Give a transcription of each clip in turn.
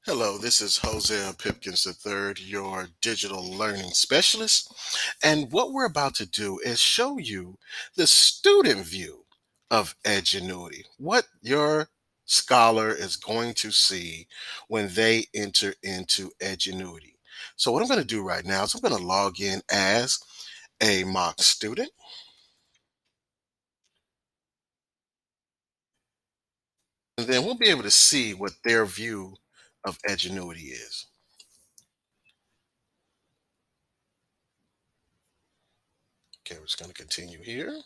Hello, this is Jose Pipkins III, your digital learning specialist. And what we're about to do is show you the student view of Edgenuity, what your scholar is going to see when they enter into Edgenuity. So what I'm going to do right now is I'm going to log in as a mock student, and then we'll be able to see what their view of Edgenuity is. Okay, we're just going to continue here.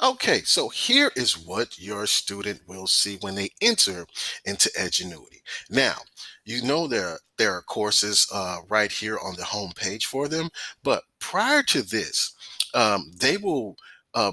Okay, so here is what your student will see when they enter into Edgenuity. Now, you know there are courses right here on the home page for them, but prior to this, they will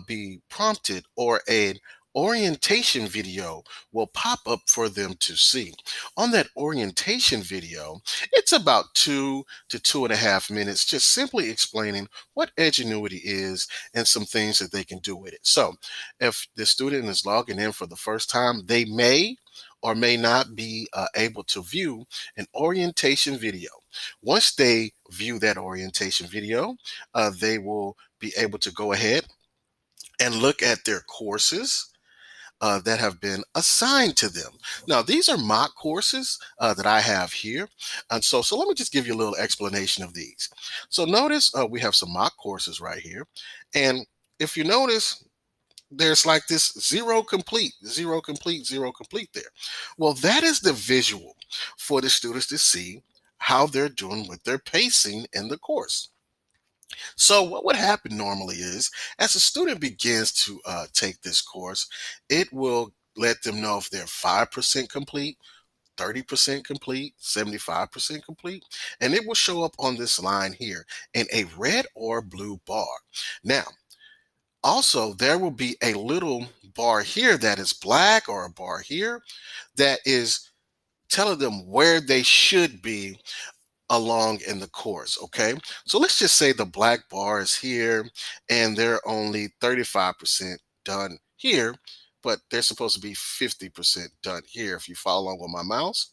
be prompted or an orientation video will pop up for them to see. On that orientation video, it's about 2 to 2.5 minutes, just simply explaining what Edgenuity is and some things that they can do with it. So if the student is logging in for the first time, they may or may not be able to view an orientation video. Once they view that orientation video, they will be able to go ahead and look at their courses that have been assigned to them. Now, these are mock courses that I have here. And so let me just give you a little explanation of these. So notice we have some mock courses right here. And if you notice, there's like this zero complete, zero complete, zero complete there. Well, that is the visual for the students to see how they're doing with their pacing in the course. So what would happen normally is, as a student begins to take this course, it will let them know if they're 5% complete, 30% complete, 75% complete, and it will show up on this line here in a red or blue bar. Now, also, there will be a little bar here that is black or a bar here that is telling them where they should be along in the course. Okay, so let's just say the black bar is here and they're only 35% done here, but they're supposed to be 50% done here if you follow along with my mouse.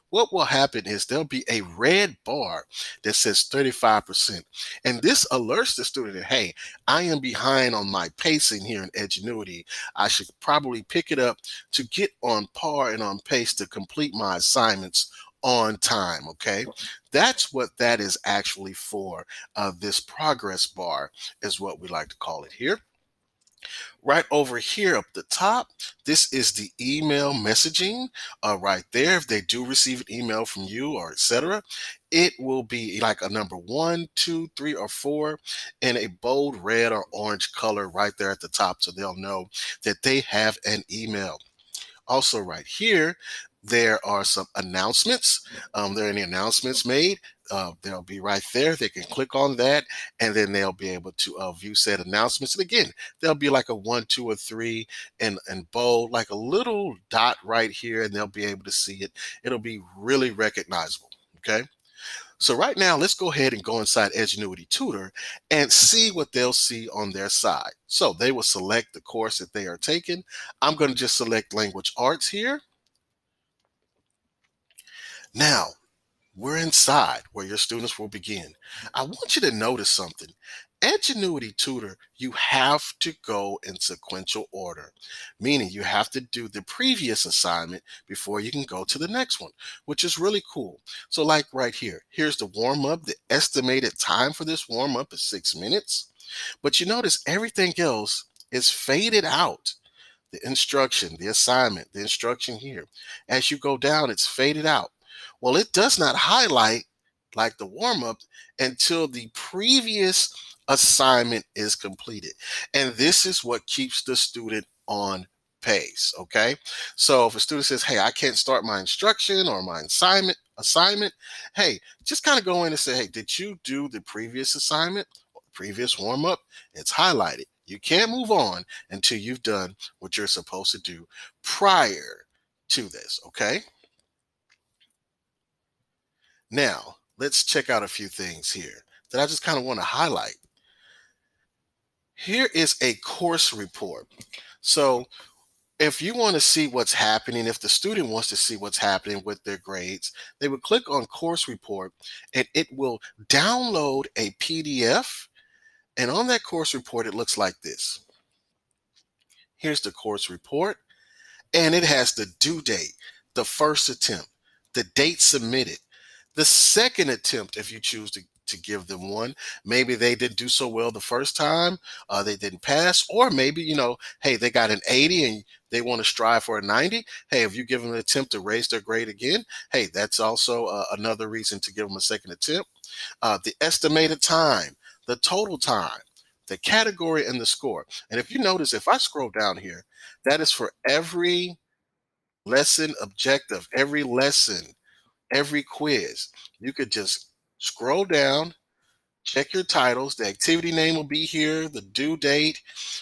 What will happen is there'll be a red bar that says 35%. And this alerts the student that, hey, I am behind on my pacing here in Edgenuity. I should probably pick it up to get on par and on pace to complete my assignments on time. Okay, that's what that is actually for. This progress bar is what we like to call it here. Right over here up the top, this is the email messaging right there. If they do receive an email from you or etc., it will be like a number 1, 2, 3, or 4 in a bold red or orange color right there at the top, so they'll know that they have an email. Also, right here, there are some announcements. There are any announcements made. They'll be right there. They can click on that, and then they'll be able to view said announcements. And again, there'll be like a 1, 2, or 3 and bold, like a little dot right here, and they'll be able to see it. It'll be really recognizable. Okay. So right now, let's go ahead and go inside Edgenuity Tutor and see what they'll see on their side. So they will select the course that they are taking. I'm going to just select Language Arts here. Now, we're inside where your students will begin. I want you to notice something. Edgenuity Tutor, you have to go in sequential order, meaning you have to do the previous assignment before you can go to the next one, which is really cool. So like right here, here's the warm up. The estimated time for this warm up is 6 minutes, but you notice everything else is faded out. The instruction, the assignment, the instruction here. As you go down, it's faded out. Well, it does not highlight like the warm up until the previous assignment is completed. And this is what keeps the student on pace. Okay. So if a student says, hey, I can't start my instruction or my assignment, hey, just kind of go in and say, hey, did you do the previous assignment, previous warm up? It's highlighted. You can't move on until you've done what you're supposed to do prior to this. Okay. Now, let's check out a few things here that I just kind of want to highlight. Here is a course report. So If you want to see what's happening, if the student wants to see what's happening with their grades, they would click on course report and it will download a PDF. And on that course report, it looks like this. Here's the course report, and it has the due date, the first attempt, the date submitted, the second attempt, if you choose to give them one. Maybe they didn't do so well the first time, they didn't pass, or maybe, hey, they got an 80 and they want to strive for a 90. Hey, if you give them an attempt to raise their grade again, hey, that's also another reason to give them a second attempt. The estimated time, the total time, the category, and the score. And if you notice, if I scroll down here, that is for every lesson objective, every lesson, every quiz. You could just scroll down, check your titles. The activity name will be here, the due date,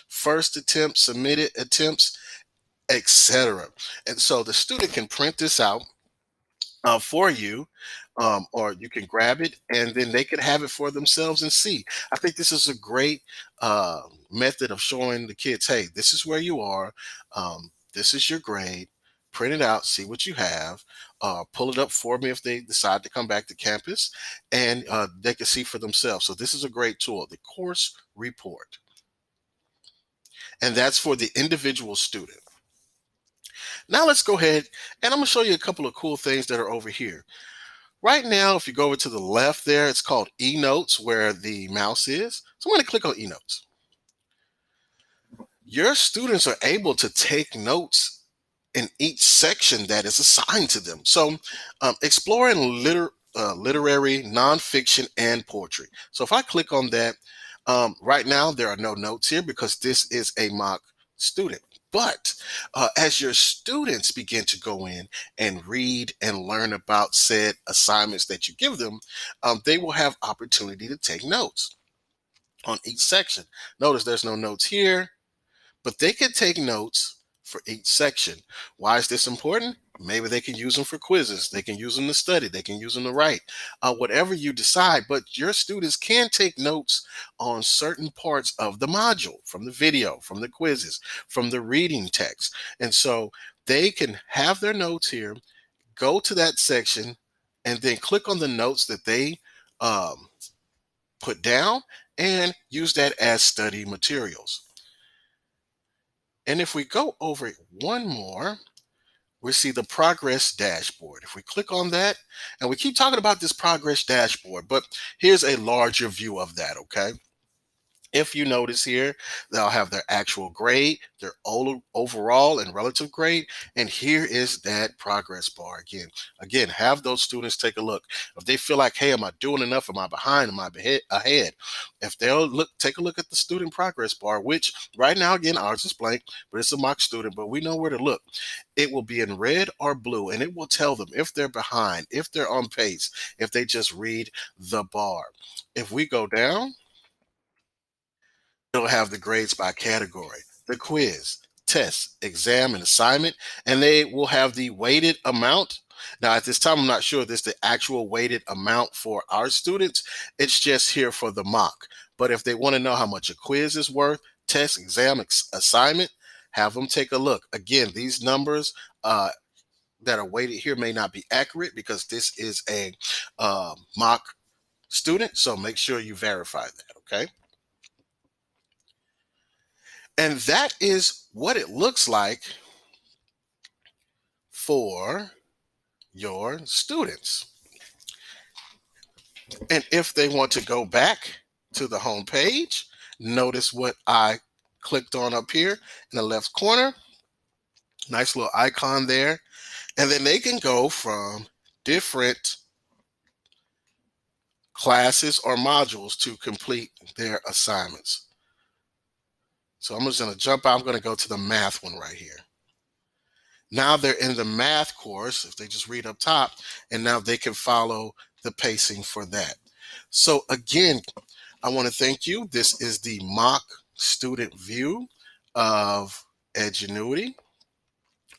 first attempt, submitted attempts, etc. And so the student can print this out for you, or you can grab it and then they can have it for themselves and see. I think this is a great method of showing the kids, hey, this is where you are. This is your grade. Print it out, see what you have, pull it up for me if they decide to come back to campus, and they can see for themselves. So this is a great tool, the course report. And that's for the individual student. Now let's go ahead and I'm going to show you a couple of cool things that are over here. Right now, if you go over to the left there, it's called eNotes, where the mouse is. So I'm going to click on eNotes. Your students are able to take notes in each section that is assigned to them. So exploring literary, nonfiction, and poetry. So if I click on that, right now there are no notes here because this is a mock student. But as your students begin to go in and read and learn about said assignments that you give them, they will have opportunity to take notes on each section. Notice there's no notes here, but they can take notes for each section. Why is this important? Maybe they can use them for quizzes. They can use them to study. They can use them to write, whatever you decide. But your students can take notes on certain parts of the module, from the video, from the quizzes, from the reading text. And so they can have their notes here, go to that section, and then click on the notes that they put down and use that as study materials. And if we go over one more, we see the progress dashboard. If we click on that, and we keep talking about this progress dashboard, but here's a larger view of that, okay? If you notice here, they'll have their actual grade, their overall and relative grade, and here is that progress bar again. Again, have those students take a look. If they feel like, hey, am I doing enough? Am I behind? Am I ahead? If they'll take a look at the student progress bar, which right now, again, ours is blank, but it's a mock student, but we know where to look. It will be in red or blue, and it will tell them if they're behind, if they're on pace, if they just read the bar. If we go down, it'll have the grades by category, the quiz, test, exam, and assignment, and they will have the weighted amount. Now, at this time, I'm not sure if this is the actual weighted amount for our students. It's just here for the mock. But if they want to know how much a quiz is worth, test, exam, assignment, have them take a look. Again, these numbers that are weighted here may not be accurate because this is a mock student. So make sure you verify that, okay? And that is what it looks like for your students. And if they want to go back to the home page, notice what I clicked on up here in the left corner. Nice little icon there. And then they can go from different classes or modules to complete their assignments. So I'm just going to jump out. I'm going to go to the math one right here. Now they're in the math course, if they just read up top, and now they can follow the pacing for that. So again, I want to thank you. This is the mock student view of Edgenuity.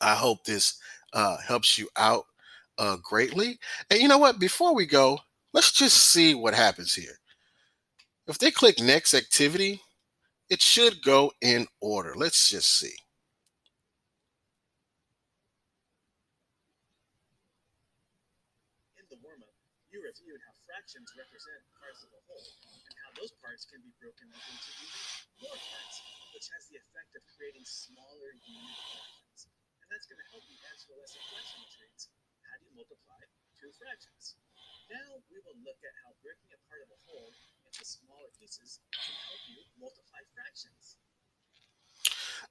I hope this helps you out greatly. And you know what? Before we go, let's just see what happens here. If they click next activity, it should go in order. Let's just see.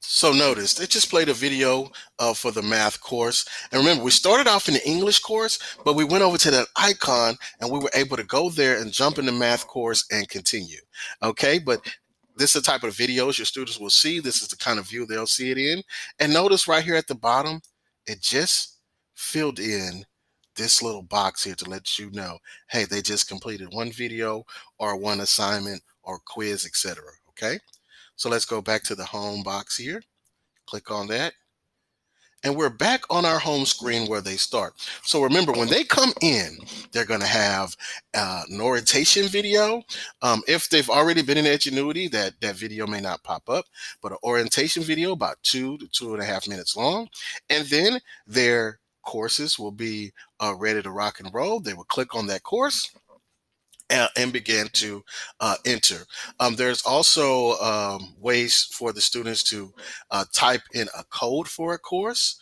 So notice they just played a video for the math course. And remember, we started off in the English course, but we went over to that icon and we were able to go there and jump in the math course and continue. Okay, but this is the type of videos your students will see. This is the kind of view they'll see it in. And notice right here at the bottom, it just filled in this little box here to let you know, hey, they just completed one video or one assignment or quiz, etc. Okay, so let's go back to the home box here. Click on that. And we're back on our home screen where they start. So remember, when they come in, they're going to have an orientation video. If they've already been in Edgenuity, that video may not pop up, but an orientation video about 2 to 2.5 minutes long. And then their courses will be ready to rock and roll. They will click on that course and began to enter. There's also ways for the students to type in a code for a course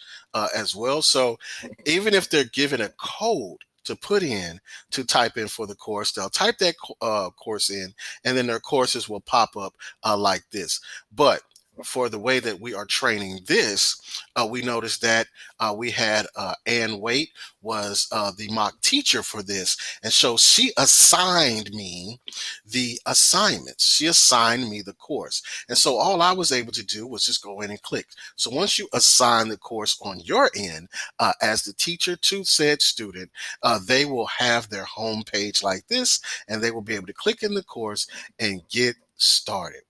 as well. So even if they're given a code to put in to type in for the course, they'll type that course in, and then their courses will pop up like this. But for the way that we are training this, we noticed that we had Ann Waite was the mock teacher for this. And so she assigned me the assignments. She assigned me the course. And so all I was able to do was just go in and click. So once you assign the course on your end as the teacher to said student, they will have their home page like this, and they will be able to click in the course and get started.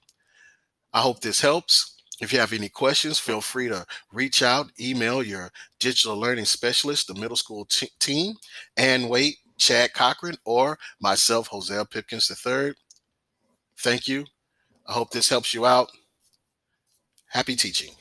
I hope this helps. If you have any questions, feel free to reach out, email your digital learning specialist, the middle school team, Ann Waite, Chad Cochran, or myself, Hosea Pipkins III. Thank you. I hope this helps you out. Happy teaching.